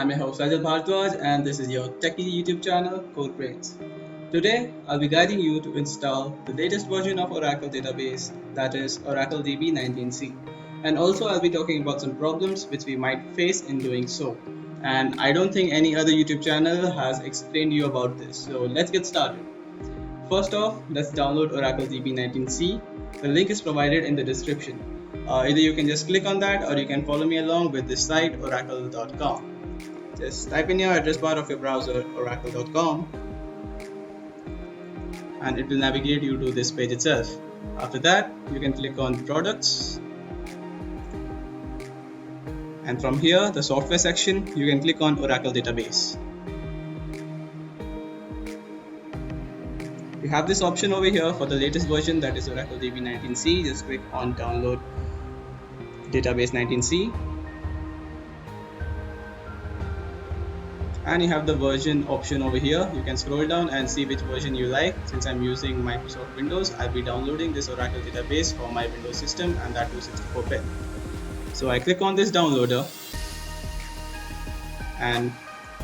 I'm your host Sajal Bhardwaj and this is your techie YouTube channel Code Brains. Today I'll be guiding you to install the latest version of Oracle database, that is Oracle DB 19c. And also I'll be talking about some problems which we might face in doing so. And I don't think any other YouTube channel has explained you about this. So let's get started. First off, let's download Oracle DB 19c. The link is provided in the description. Either you can just click on that or you can follow me along with this site oracle.com. Just type in your address bar of your browser oracle.com and it will navigate you to this page itself. After that, you can click on products, and from here, the software section, you can click on Oracle database. You have this option over here for the latest version, that is Oracle DB 19c. Just click on download database 19c. And you have the version option over here. You can scroll down and see which version you like. Since I'm using Microsoft Windows, I'll be downloading this Oracle database for my Windows system, and that too 64-bit. So I click on this downloader and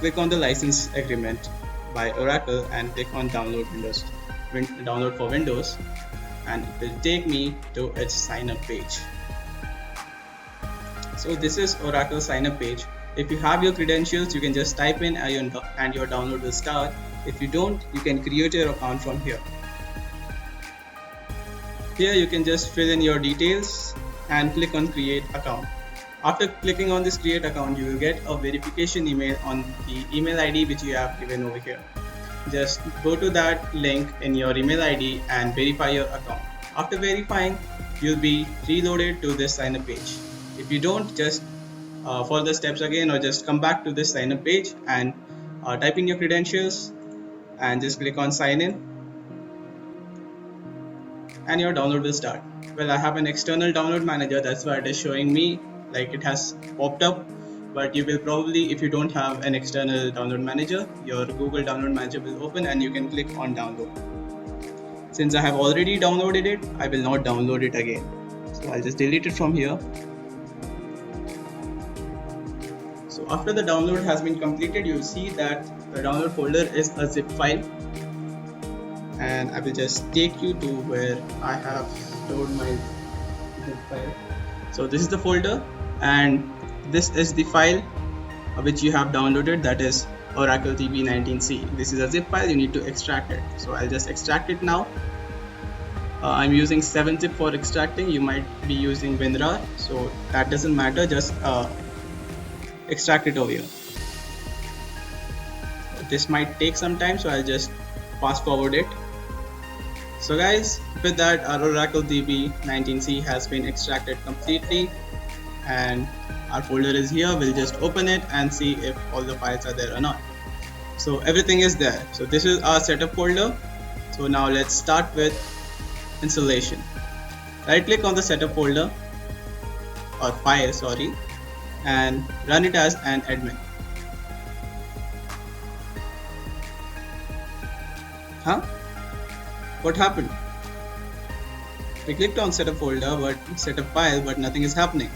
click on the license agreement by Oracle and click on download for Windows, and it will take me to its sign up page. So this is Oracle sign up page. If you have your credentials, you can just type in and your download will start. If you don't, you can create your account from here. Here you can just fill in your details and click on create account. After clicking on this create account, you will get a verification email on the email ID which you have given over here. Just go to that link in your email ID and verify your account. After verifying, you'll be reloaded to this sign up page. If you don't, just follow the steps again or just come back to this sign up page and type in your credentials and just click on sign in and your download will start. Well, I have an external download manager, that's why it is showing me like it has popped up, but you will probably, if you don't have an external download manager, your Google download manager will open and you can click on download. Since I have already downloaded it, I will not download it again, so I'll just delete it from here. So after the download has been completed, you'll see that the download folder is a zip file, and I will just take you to where I have stored my zip file. So this is the folder and this is the file which you have downloaded, that is Oracle DB 19c. This is a zip file, you need to extract it. So I'll just extract it now. I'm using 7-zip for extracting. You might be using WinRAR, so that doesn't matter, just extract it over here. This might take some time, so I'll just fast forward it. So guys, with that, our Oracle DB 19c has been extracted completely and our folder is here. We'll just open it and see if all the files are there or not. So everything is there. So this is our setup folder. So now let's start with installation. Right click on the setup folder or file, sorry, and run it as an admin. What happened? We clicked on setup folder but setup file, but nothing is happening.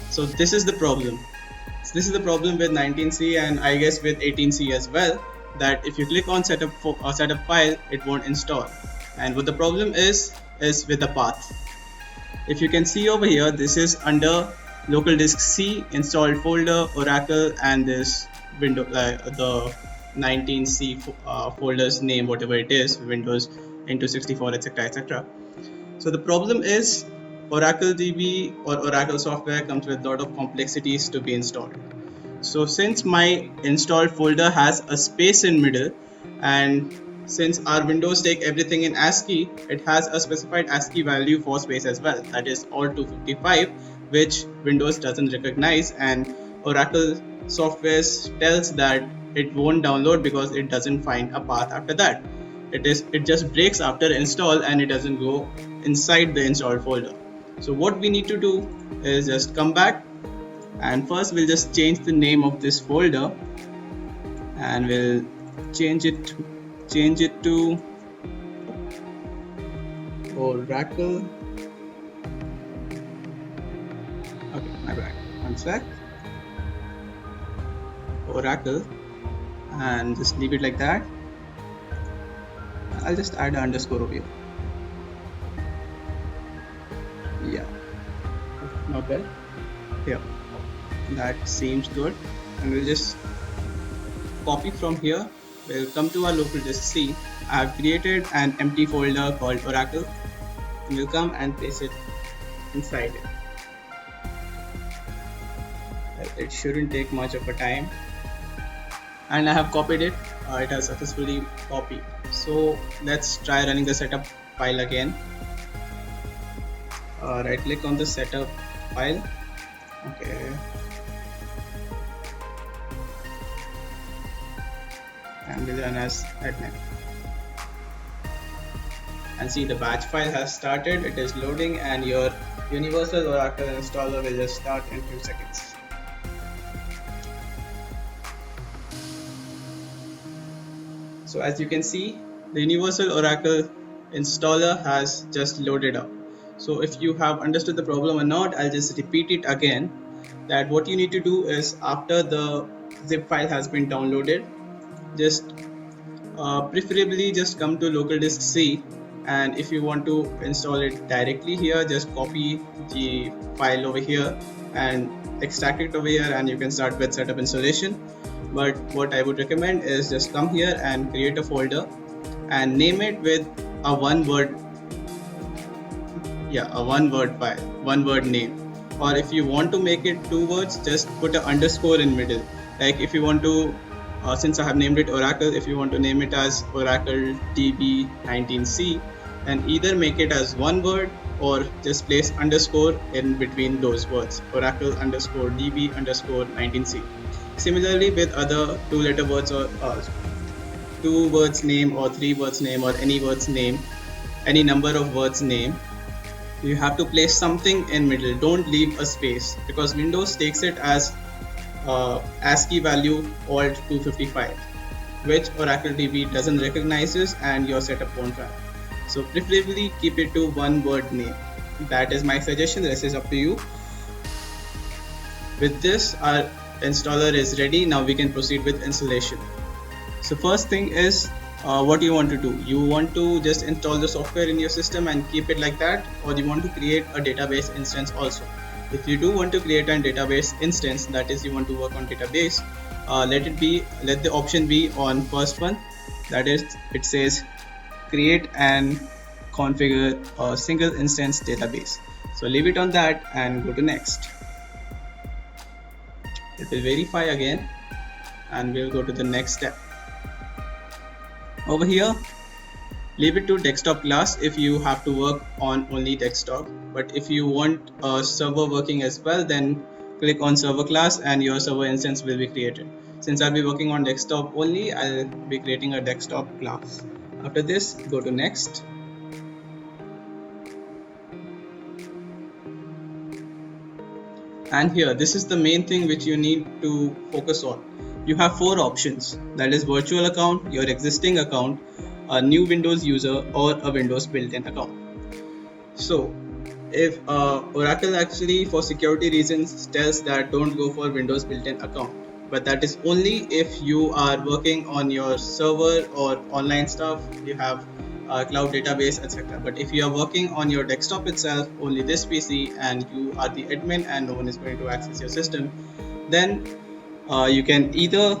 So this is the problem. So this is the problem with 19c and I guess with 18c as well, that if you click on setup file, it won't install. And what the problem is with the path. If you can see over here, this is under local disk C, installed folder, Oracle, and this window, the 19c folder's name, whatever it is, Windows into 64, etc, etc. So the problem is Oracle DB or Oracle software comes with a lot of complexities to be installed. So since my installed folder has a space in middle, and since our Windows take everything in ASCII, it has a specified ASCII value for space as well, that is alt255, which Windows doesn't recognize, and Oracle software tells that it won't download because it doesn't find a path after that. It just breaks after install and it doesn't go inside the installed folder. So what we need to do is just come back, and first we'll just change the name of this folder and we'll change it to Oracle. Okay, my bad. One sec. Oracle and just leave it like that. I'll just add an underscore over here. Yeah, not bad. Here, that seems good. And we'll just copy from here. We'll come to our local disk C. I have created an empty folder called Oracle. And we'll come and place it inside it. It shouldn't take much of a time. And I have copied it. It has successfully copied. So let's try running the setup file again. Right click on the setup file. Okay. And we'll run as admin. And see, the batch file has started. It is loading, and your Universal Oracle installer will just start in a few seconds. So as you can see, the Universal Oracle installer has just loaded up. So if you have understood the problem or not, I'll just repeat it again, that what you need to do is, after the zip file has been downloaded, just preferably just come to local disk C, and if you want to install it directly here, just copy the file over here and extract it over here, and you can start with setup installation. But what I would recommend is just come here and create a folder and name it with a one word file, one word name. Or if you want to make it 2 words, just put an underscore in middle. Like if you want to, since I have named it Oracle, if you want to name it as Oracle DB19C, then either make it as one word or just place underscore in between those words, Oracle underscore DB underscore 19C. Similarly with other 2-letter words or 2 words name or 3 words name or any words name, any number of words name, you have to place something in middle. Don't leave a space, because Windows takes it as ASCII value alt 255, which Oracle DB doesn't recognize, and your setup won't run. So preferably keep it to one word name. That is my suggestion. The rest is up to you. With this, our installer is ready. Now we can proceed with installation. So first thing is, what you want to do. You want to just install the software in your system and keep it like that, or you want to create a database instance also. If you do want to create a database instance, that is, you want to work on database, let the option be on first one. That is, it says create and configure a single instance database. So leave it on that and go to next. It will verify again, and we'll go to the next step. Over here, leave it to desktop class if you have to work on only desktop. But if you want a server working as well, then click on server class and your server instance will be created. Since I'll be working on desktop only, I'll be creating a desktop class. After this, go to next. And here, this is the main thing which you need to focus on. You have 4 options, that is virtual account, your existing account, a new Windows user, or a Windows built-in account. So if Oracle actually for security reasons tells that don't go for Windows built-in account, but that is only if you are working on your server or online stuff, you have cloud database, etc. But if you are working on your desktop itself, only this PC, and you are the admin and no one is going to access your system, then you can either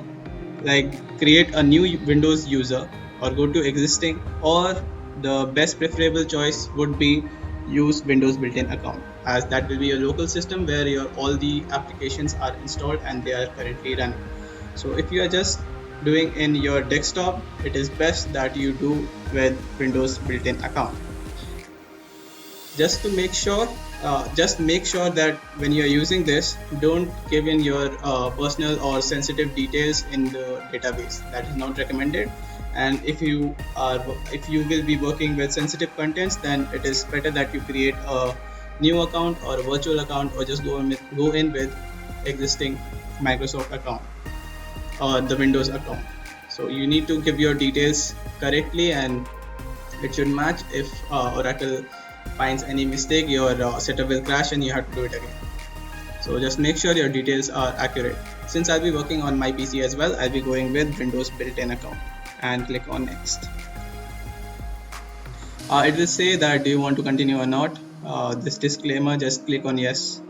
create a new Windows user or go to existing, or the best preferable choice would be use Windows built-in account, as that will be a local system where all the applications are installed and they are currently running. So if you are just doing in your desktop, it is best that you do with Windows built-in account. Just to make sure, that when you are using this, don't give in your personal or sensitive details in the database. That is not recommended. And if you will be working with sensitive contents, then it is better that you create a new account or a virtual account, or just go in with existing Microsoft account or the Windows account. So you need to give your details correctly and it should match. If Oracle finds any mistake, your setup will crash and you have to do it again. So just make sure your details are accurate. Since I'll be working on my PC as well, I'll be going with Windows built-in account and click on next. It will say that do you want to continue or not. This disclaimer, just click on yes.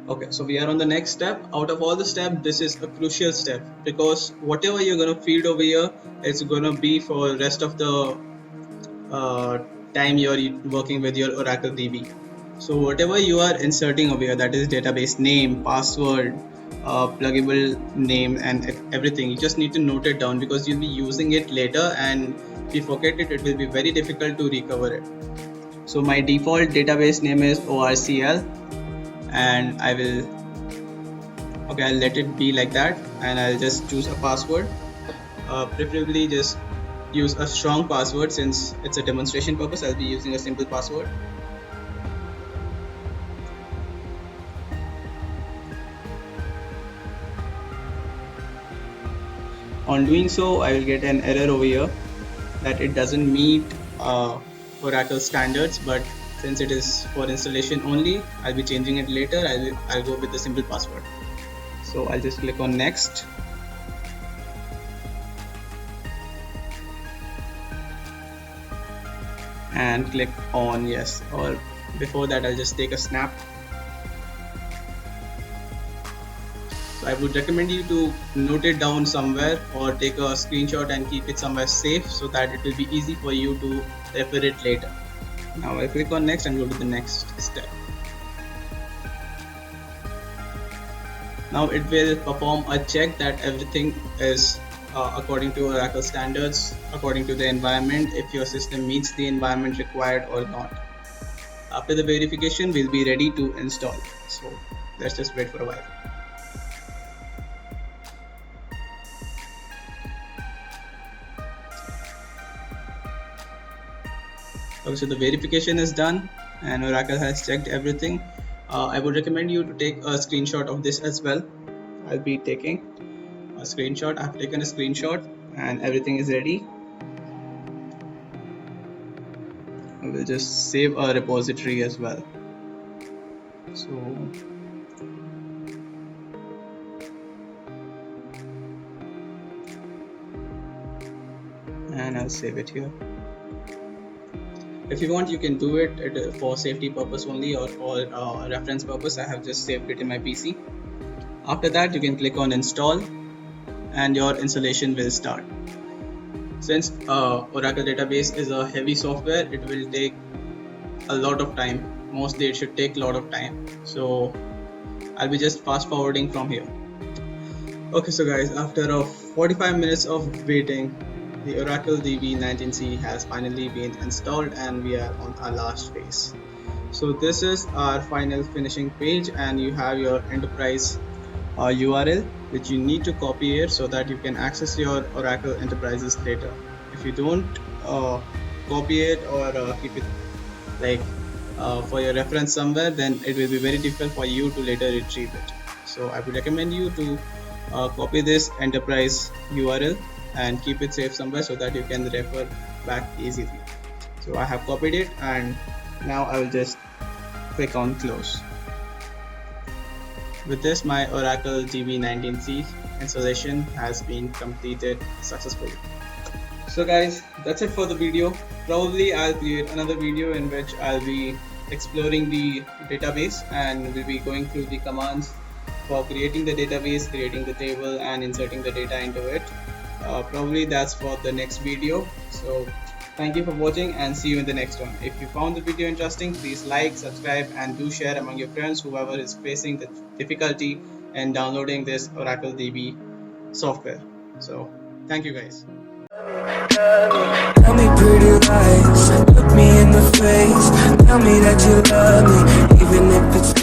Okay, so we are on the next step. Out of all the steps, this is a crucial step because whatever you're gonna feed over here, it's gonna be for rest of the time you're working with your Oracle DB. So whatever you are inserting over here, that is database name, password, pluggable name, and everything, you just need to note it down because you'll be using it later, and if you forget it, it will be very difficult to recover it. So my default database name is ORCL, and I'll let it be like that, and I'll just choose a password. Preferably just use a strong password. Since it's a demonstration purpose, I'll be using a simple password. On doing so, I will get an error over here that it doesn't meet Oracle standards, but since it is for installation only, I'll be changing it later. I'll go with the simple password. So I'll just click on next. And click on yes, or before that I'll just take a snap. So I would recommend you to note it down somewhere or take a screenshot and keep it somewhere safe so that it will be easy for you to refer it later. Now I click on next and go to the next step. Now it will perform a check that everything is according to Oracle standards, according to the environment, if your system meets the environment required or not. After the verification, we'll be ready to install. So let's just wait for a while. Okay, so the verification is done and Oracle has checked everything. I would recommend you to take a screenshot of this as well. I'll be taking a screenshot. I've taken a screenshot and everything is ready. I will just save a repository as well. So and I'll save it here. If you want, you can do it for safety purpose only or for reference purpose. I have just saved it in my PC. After that, you can click on install and your installation will start. Since Oracle database is a heavy software, it will take a lot of time. Mostly it should take a lot of time. So I'll be just fast forwarding from here. Okay, so guys, after 45 minutes of waiting, the Oracle DB 19C has finally been installed and we are on our last phase. So this is our final finishing page and you have your enterprise URL which you need to copy here so that you can access your Oracle enterprises later. If you don't copy it or keep it like for your reference somewhere, then it will be very difficult for you to later retrieve it. So I would recommend you to copy this enterprise URL and keep it safe somewhere so that you can refer back easily. So I have copied it and now I will just click on close. With this, my Oracle DB 19C installation has been completed successfully. So guys, that's it for the video. Probably I'll create another video in which I'll be exploring the database and we'll be going through the commands for creating the database, creating the table and inserting the data into it. Probably that's for the next video. So thank you for watching and see you in the next one. If you found the video interesting, please like, subscribe and do share among your friends whoever is facing the difficulty in downloading this Oracle DB software. So thank you guys. Tell me pretty lies, look me in the face, tell me that you love me, even if it's